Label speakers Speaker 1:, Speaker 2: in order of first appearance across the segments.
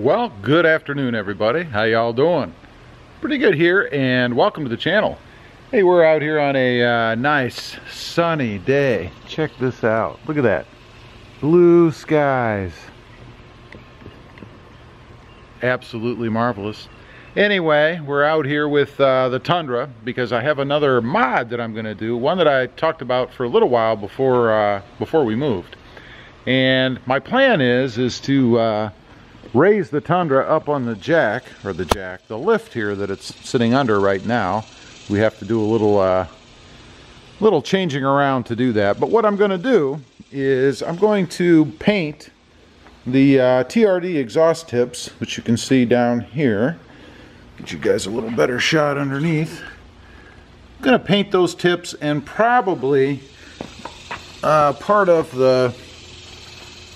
Speaker 1: Well, good afternoon everybody. How y'all doing? Pretty good here, and welcome to the channel. Hey, we're out here on a nice sunny day. Check this out. Look at that. Blue skies. Absolutely marvelous. Anyway, we're out here with the Tundra because I have another mod that I'm going to do. One that I talked about for a little while before we moved. And my plan is to raise the Tundra up on the jack, the lift here that it's sitting under right now. We have to do a little changing around to do that. But what I'm going to do is I'm going to paint the TRD exhaust tips, which you can see down here. Get you guys a little better shot underneath. I'm going to paint those tips and probably part of the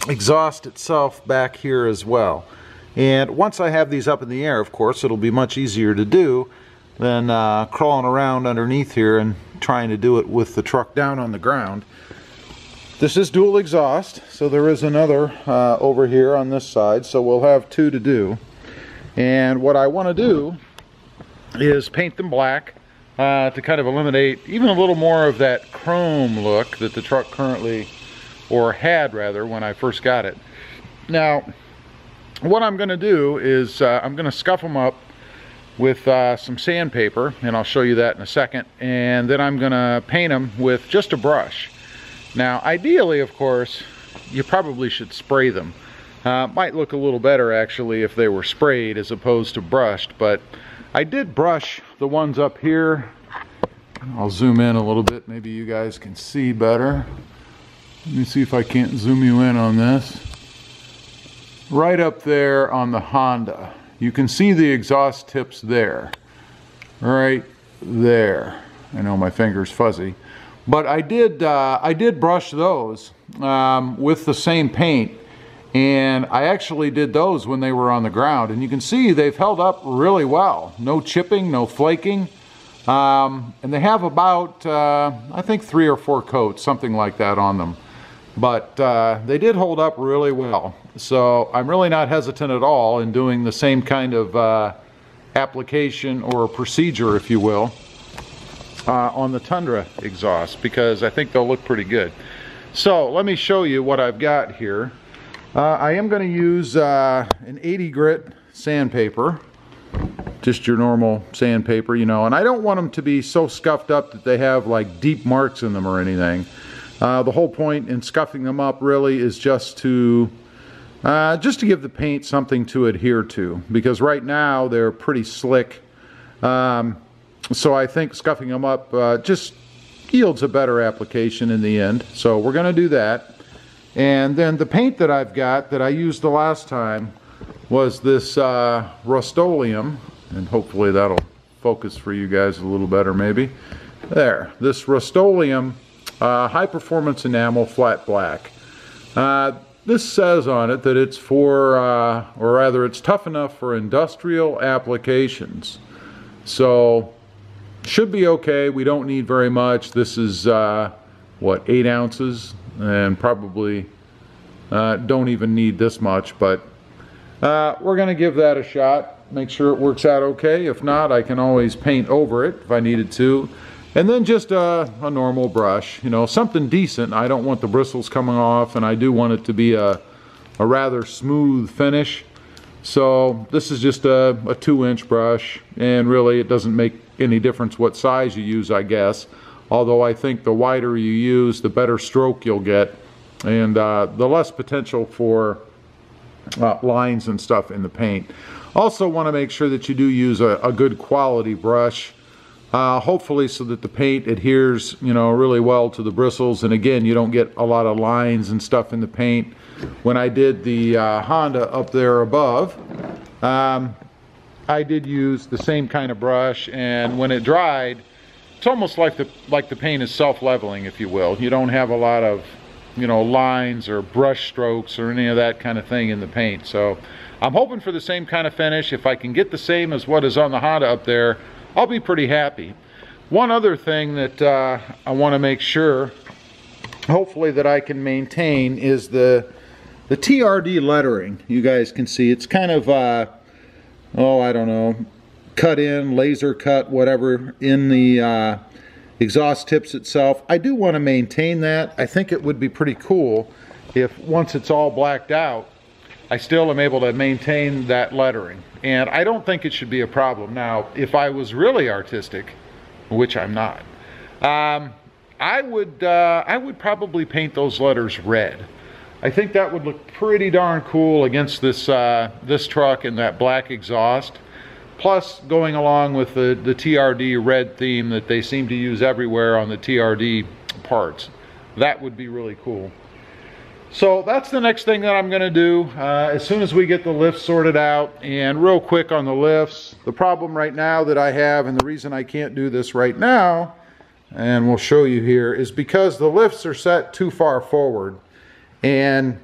Speaker 1: exhaust itself back here as well. And once I have these up in the air, of course, it'll be much easier to do than crawling around underneath here and trying to do it with the truck down on the ground. This is dual exhaust, so there is another over here on this side, so we'll have two to do. And what I want to do is paint them black to kind of eliminate even a little more of that chrome look that the truck currently, or had rather, when I first got it. Now, what I'm going to do is I'm going to scuff them up with some sandpaper, and I'll show you that in a second, and then I'm going to paint them with just a brush. Now, ideally, of course, you probably should spray them. Might look a little better actually if they were sprayed as opposed to brushed, but I did brush the ones up here. I'll zoom in a little bit, maybe you guys can see better. Let me see if I can't zoom you in on this. Right up there on the Honda, you can see the exhaust tips there. Right there. I know my finger's fuzzy. But I did brush those with the same paint. And I actually did those when they were on the ground. And you can see they've held up really well. No chipping, no flaking. And they have about, I think 3 or 4 coats, something like that on them. But they did hold up really well. So I'm really not hesitant at all in doing the same kind of application or procedure, if you will, on the Tundra exhaust, because I think they'll look pretty good. So let me show you what I've got here. I am going to use an 80 grit sandpaper, just your normal sandpaper, you know, and I don't want them to be so scuffed up that they have like deep marks in them or anything. The whole point in scuffing them up really is just to give the paint something to adhere to, because right now they're pretty slick. So I think scuffing them up just yields a better application in the end. So we're going to do that. And then the paint that I've got that I used the last time was this Rust-Oleum, and hopefully that'll focus for you guys a little better maybe. There, this Rust-Oleum high performance enamel flat black. This says on it that it's for, or rather it's tough enough for industrial applications. So should be okay. We don't need very much. This is what, 8 ounces, and probably don't even need this much, but we're going to give that a shot, make sure it works out okay. If not, I can always paint over it if I needed to. And then just a normal brush, you know, something decent. I don't want the bristles coming off, and I do want it to be a rather smooth finish. So this is just a 2-inch brush, and really it doesn't make any difference what size you use, I guess. Although I think the wider you use, the better stroke you'll get, and the less potential for lines and stuff in the paint. Also want to make sure that you do use a good quality brush. Hopefully so that the paint adheres, you know, really well to the bristles, and again, you don't get a lot of lines and stuff in the paint. When I did the Honda up there above, I did use the same kind of brush, and when it dried, it's almost like the paint is self-leveling, if you will. You don't have a lot of, you know, lines or brush strokes or any of that kind of thing in the paint. So I'm hoping for the same kind of finish. If I can get the same as what is on the Honda up there, I'll be pretty happy. One other thing that I want to make sure, hopefully, that I can maintain is the the TRD lettering, you guys can see, it's kind of, oh, I don't know, cut in, laser cut, whatever, in the exhaust tips itself. I do want to maintain that. I think it would be pretty cool if once it's all blacked out, I still am able to maintain that lettering. And I don't think it should be a problem. Now, if I was really artistic, which I'm not, I would probably paint those letters red. I think that would look pretty darn cool against this this truck and that black exhaust. Plus, going along with the TRD red theme that they seem to use everywhere on the TRD parts. That would be really cool. So that's the next thing that I'm going to do as soon as we get the lifts sorted out. And real quick on the lifts, the problem right now that I have, and the reason I can't do this right now, and we'll show you here, is because the lifts are set too far forward. And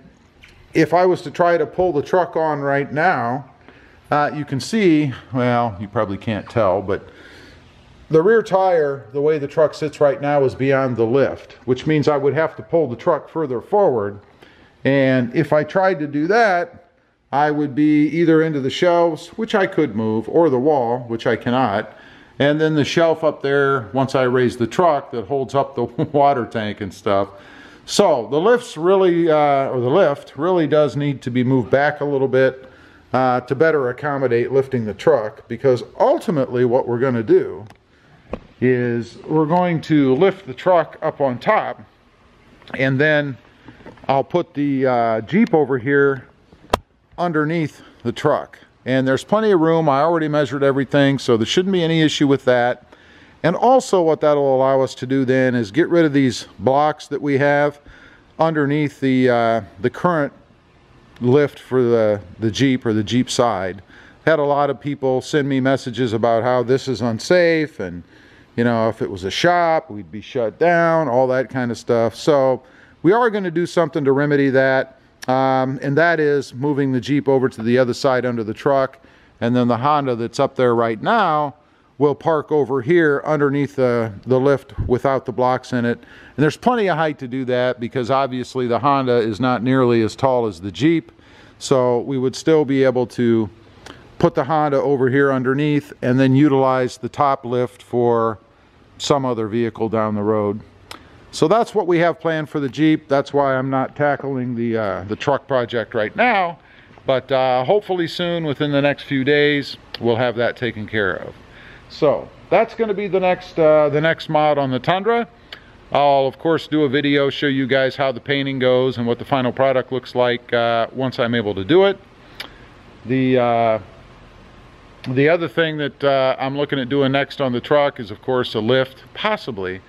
Speaker 1: if I was to try to pull the truck on right now, you can see, well, you probably can't tell, but the rear tire, the way the truck sits right now, is beyond the lift, which means I would have to pull the truck further forward. And if I tried to do that, I would be either into the shelves, which I could move, or the wall, which I cannot. And then the shelf up there, once I raise the truck, that holds up the water tank and stuff. So the lifts really, or the lift really does need to be moved back a little bit to better accommodate lifting the truck, because ultimately what we're going to do is we're going to lift the truck up on top, and then I'll put the Jeep over here underneath the truck. And there's plenty of room. I already measured everything, so there shouldn't be any issue with that. And also what that'll allow us to do then is get rid of these blocks that we have underneath the current lift for the Jeep, or the Jeep side. Had a lot of people send me messages about how this is unsafe, and you know, if it was a shop, we'd be shut down, all that kind of stuff. So we are going to do something to remedy that, and that is moving the Jeep over to the other side under the truck, and then the Honda that's up there right now will park over here underneath the lift without the blocks in it. And there's plenty of height to do that, because obviously the Honda is not nearly as tall as the Jeep. So we would still be able to put the Honda over here underneath and then utilize the top lift for some other vehicle down the road. So that's what we have planned for the Jeep. That's why I'm not tackling the truck project right now. But hopefully soon, within the next few days, we'll have that taken care of. So that's going to be the next mod on the Tundra. I'll of course do a video, show you guys how the painting goes and what the final product looks like once I'm able to do it. The other thing that I'm looking at doing next on the truck is of course a lift, possibly,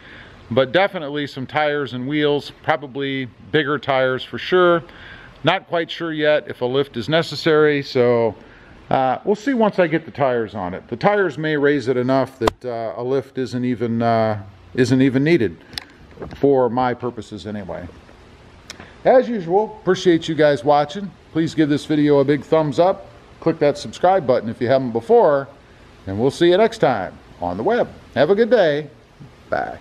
Speaker 1: but definitely some tires and wheels, probably bigger tires for sure. Not quite sure yet if a lift is necessary, so we'll see once I get the tires on it. The tires may raise it enough that a lift isn't even needed for my purposes anyway. As usual, appreciate you guys watching. Please give this video a big thumbs up. Click that subscribe button if you haven't before, and we'll see you next time on the web. Have a good day. Bye.